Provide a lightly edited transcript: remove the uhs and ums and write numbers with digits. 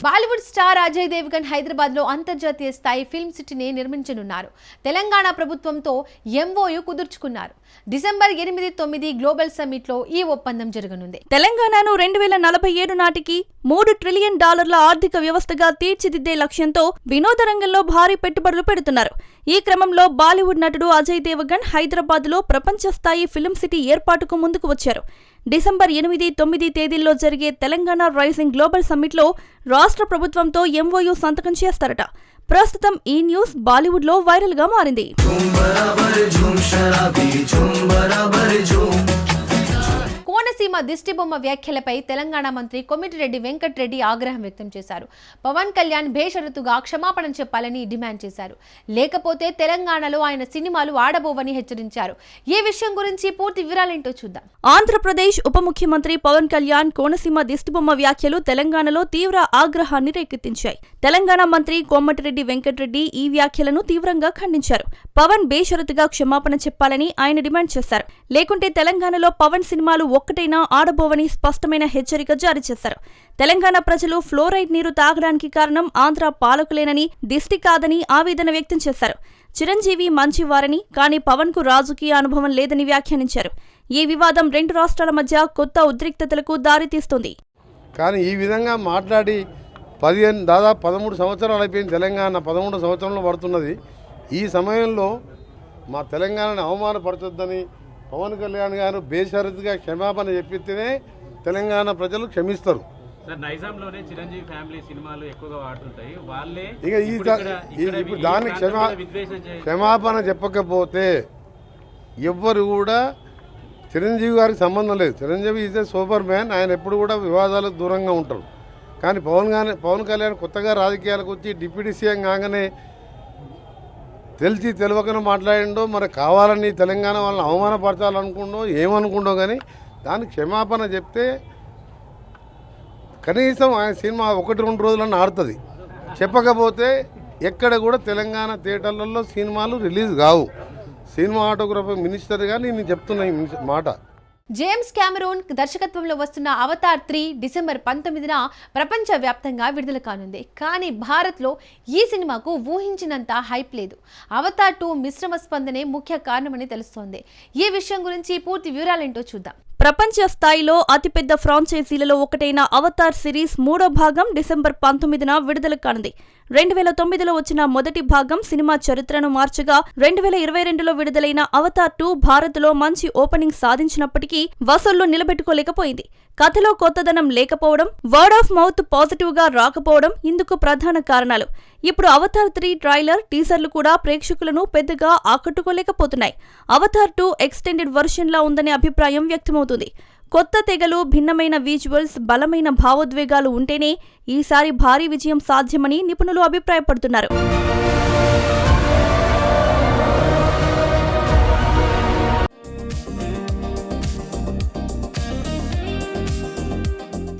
Bollywood star Ajay Devgan Hyderabad లో అంతర్జాతీయ స్థాయి ఫిల్మ్ సిటీని నిర్మించనున్నారు. తెలంగాణ ప్రభుత్వంతో ఎంఓయు కుదుర్చుకున్నారు. డిసెంబర్ 8-9 గ్లోబల్ సమ్మిట్ లో ఈ ఒప్పందం జరగనుంది. తెలంగాణను 2047 నాటికి $3 ట్రిలియన్ ఆర్థిక వ్యవస్థగా తీర్చిదిద్దే లక్ష్యంతో వినోద రంగంలో భారీ పెట్టుబడులు పెడుతున్నారు. ఈ క్రమంలో బాలీవుడ్ నటుడు అజయ్ దేవగన్ హైదరాబాద్ లో ప్రపంచ స్థాయి ఫిల్మ్ సిటీ ఏర్పాటుకు ముందుకు వచ్చారు. డిసెంబర్ 8-9 తేదీల్లో జరిగే తెలంగాణ రైజింగ్ గ్లోబల్ సమ్మిట్ లో రాష్ట్ర ప్రభుత్వంతో ఎంఓయు సంతకం చేస్తారట. ప్రస్తుతం ఈ న్యూస్ బాలీవుడ్ లో వైరల్ గా మారింది. కోనసీమ దిష్టిబొమ్మ వ్యాఖ్యలపై తెలంగాణ మంత్రి కోమటిరెడ్డి వెంకటరెడ్డి ఆగ్రహం వ్యక్తం చేశారు. పవన్ కళ్యాణ్ బేషరతుగా క్షమాపణ చెప్పాలని డిమాండ్ చేశారు. లేకపోతే తెలంగాణలో ఆయన సినిమాలు ఆడబోవని హెచ్చరించారు. ఈ విషయం గురించి పూర్తి వివరాలేంటో చూద్దాం. ఆంధ్రప్రదేశ్ ఉప ముఖ్యమంత్రి పవన్ కళ్యాణ్ కోనసీమ దిష్టిబొమ్మ వ్యాఖ్యలు తెలంగాణలో తీవ్ర ఆగ్రహాన్ని రేకెత్తించాయి. తెలంగాణ మంత్రి కోమటిరెడ్డి వెంకటరెడ్డి ఈ వ్యాఖ్యలను తీవ్రంగా ఖండించారు. పవన్ బేషరతుగా క్షమాపణ చెప్పాలని ఆయన డిమాండ్ చేశారు. లేకుంటే తెలంగాణలో పవన్ సినిమాలు ఒక్కటైనా ఆడబోవని స్పష్టమైన హెచ్చరిక జారీ చేశారు. తెలంగాణ ప్రజలు ఫ్లోరైడ్ నీరు తాగడానికి కారణం ఆంధ్ర పాలకులేనని, దిష్టి కాదని ఆవేదన వ్యక్తం చేశారు. చిరంజీవి మంచివారని, కానీ పవన్ కు రాజకీయ అనుభవం లేదని వ్యాఖ్యానించారు. ఈ వివాదం రెండు రాష్ట్రాల మధ్య కొత్త ఉద్రిక్తతలకు దారితీస్తుంది. కానీ ఈ విధంగా మాట్లాడి దాదాపు 13 సంవత్సరాలు అయిపోయింది. తెలంగాణ 13 సంవత్సరంలో పడుతున్నది. ఈ సమయంలో మా తెలంగాణను అవమానపరచొద్దని పవన్ కళ్యాణ్ గారు బేషరతుగా క్షమాపణ చెప్పితేనే తెలంగాణ ప్రజలు క్షమిస్తారు. ఇప్పుడు దానికి క్షమాపణ చెప్పకపోతే ఎవ్వరు కూడా చిరంజీవి గారికి సంబంధం లేదు. Chiranjeevi is a super man. ఆయన ఎప్పుడు కూడా వివాదాలకు దూరంగా ఉంటారు. కానీ పవన్ కళ్యాణ్ కొత్తగా రాజకీయాలకు వచ్చి డిప్యూటీ సీఎం కాగానే తెలిసి తెలియకనే మాట్లాడిండో, మరి కావాలని తెలంగాణ వాళ్ళని అవమానపరచాలనుకుండో ఏమనుకుండో, కానీ దానికి క్షమాపణ చెప్తే కనీసం ఆయన సినిమా 1-2 రోజులన్నా ఆడుతుంది. చెప్పకపోతే ఎక్కడ కూడా తెలంగాణ థియేటర్లలో సినిమాలు రిలీజ్ కావు. సినిమాటోగ్రఫీ మినిస్టర్గా నేను చెప్తున్నా ఈ మాట. జేమ్స్ కెమెరూన్ దర్శకత్వంలో వస్తున్న అవతార్ 3 డిసెంబర్ 19న ప్రపంచ వ్యాప్తంగా విడుదల కానుంది. కానీ భారత్లో ఈ సినిమాకు ఊహించినంత హైప్ లేదు. అవతార్ 2 మిశ్రమ స్పందనే ముఖ్య కారణమని తెలుస్తోంది. ఈ విషయం గురించి పూర్తి వివరాలేంటో చూద్దాం. ప్రపంచ స్థాయిలో అతిపెద్ద ఫ్రాంచైజీలలో ఒకటైన అవతార్ సిరీస్ 3వ భాగం డిసెంబర్ 19న విడుదల కానుంది. 2009లో వచ్చిన మొదటి భాగం సినిమా చరిత్రను మార్చగా 2022లో విడుదలైన అవతార్ 2 భారత్లో మంచి ఓపెనింగ్ సాధించినప్పటికీ వసూళ్లు నిలబెట్టుకోలేకపోయింది. కథలో కొత్తదనం లేకపోవడం, వర్డ్ ఆఫ్ మౌత్ పాజిటివ్ గా రాకపోవడం ఇందుకు ప్రధాన కారణాలు. ఇప్పుడు అవతార్ 3 ట్రైలర్, టీజర్లు కూడా ప్రేక్షకులను పెద్దగా ఆకట్టుకోలేకపోతున్నాయి. అవతార్ 2 ఎక్స్టెండెడ్ వర్షన్ లా ఉందనే అభిప్రాయం వ్యక్తమవుతుంది. కొత్త తెగలు, భిన్నమైన విజువల్స్, బలమైన భావోద్వేగాలు ఉంటేనే ఈసారి భారీ విజయం సాధ్యమని నిపుణులు అభిప్రాయపడుతున్నారు.